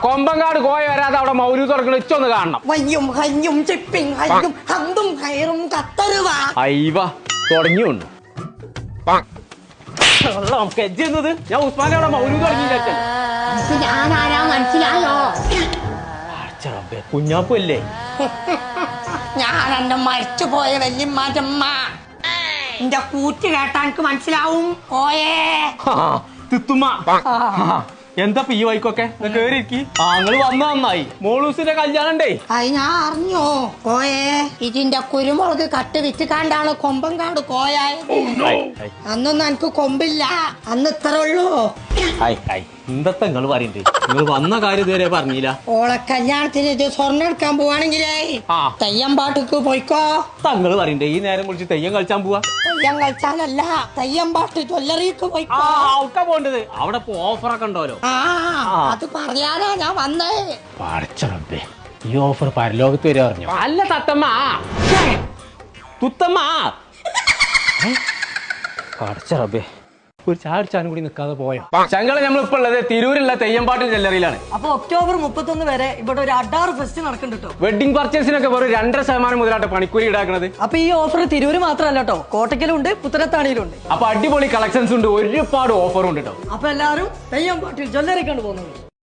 കൊമ്പങ്കാട് കോയ വരാതെ അവിടെ മൗലൂദ് തുറക്കണ ഇച്ചൊന്ന് കാണണം. തുടങ്ങിയുണ്ട് ഞാൻ ഉസ്മാനെ അവിടെ മൗലൂദ് തുടങ്ങി. മനസ്സിലായോ? കുഞ്ഞാപ്പല്ലേ? ഞാൻ എന്റെ മരിച്ചുപോയ വല്യമ്മ. എന്റെ കൂറ്റ് കേട്ടാ എനിക്ക് മനസ്സിലാവും. കോയേ എന്താ ഈ വൈക്കൊക്കെ കേറിയിരിക്കി? നിങ്ങൾ വന്ന നന്നായി. മോളൂസിന്റെ കല്യാണം ഉണ്ടേ. അത് ഞാൻ അറിഞ്ഞോ കോയേ. ഇതിന്റെ കുരുമുളക് കട്ട് വിറ്റുകാണ്ടാണ് കൊമ്പങ്കാട് കോയായത്. അന്നൊന്നും എനിക്ക് കൊമ്പില്ല, അന്ന് ഇത്ര ഉള്ളൂ. എന്തത്തെ നിങ്ങൾ പറയണ്ടേ? നിങ്ങൾ വന്ന കാര്യം ഇതുവരെ പറഞ്ഞില്ല. ഓളെ കല്യാണത്തിന് ഇത് സ്വർണ്ണം എടുക്കാൻ പോവാണെങ്കിലേ തെയ്യം പാട്ടിക്ക് പോയിക്കോ. തങ്ങൾ പറയണ്ടേ ഈ നേരം വിളിച്ച് തെയ്യം കളിച്ചാൻ പോവാ? തെയ്യം കളിച്ചാലല്ല, തെയ്യം പാട്ട് ജ്വല്ലറിക്ക് പോയിക്കോ. പോണ്ടത് അവിടെ ഓഫറൊക്കെ ഉണ്ടല്ലോ. അത് പറയാനാ ഞാൻ വന്നേ. പടച്ചറബേ, ഈ ഓഫർ പരലോകത്ത് വരെ അറിഞ്ഞു? അല്ല തത്തമ്മ, തുത്തമ്മ. പടച്ചറബേ, ഒരു ചാടിച്ചാനും കൂടി നിൽക്കാതെ പോയോ? ചങ്ങളെ നമ്മളിപ്പോ ഉള്ളത് തിരൂരുള്ള തെയ്യമ്പാട്ട് ജ്വല്ലറിയിലാണ്. അപ്പൊ ഒക്ടോബർ 31 വരെ ഇവിടെ ഒരു അഡാറ് ഫെസ്റ്റ് നടക്കുന്നുണ്ട്. വെഡിങ് പർച്ചേസിനൊക്കെ വെറും 2% മുതലായിട്ട് പണിക്കൂലി ഈടാക്കുന്നത്. അപ്പൊ ഈ ഓഫർ തിരൂര് മാത്രമല്ല കേട്ടോ, കോട്ടയ്ക്കലും ഉണ്ട്, പുത്തനത്താണിയിലും ഉണ്ട്. അപ്പൊ അടിപൊളി കളക്ഷൻസ് ഉണ്ട്, ഒരുപാട് ഓഫറും ഉണ്ട് കേട്ടോ. അപ്പൊ എല്ലാവരും തെയ്യം പാട്ടിൽ ജ്വല്ലറി കണ്ടു പോകുന്നത്.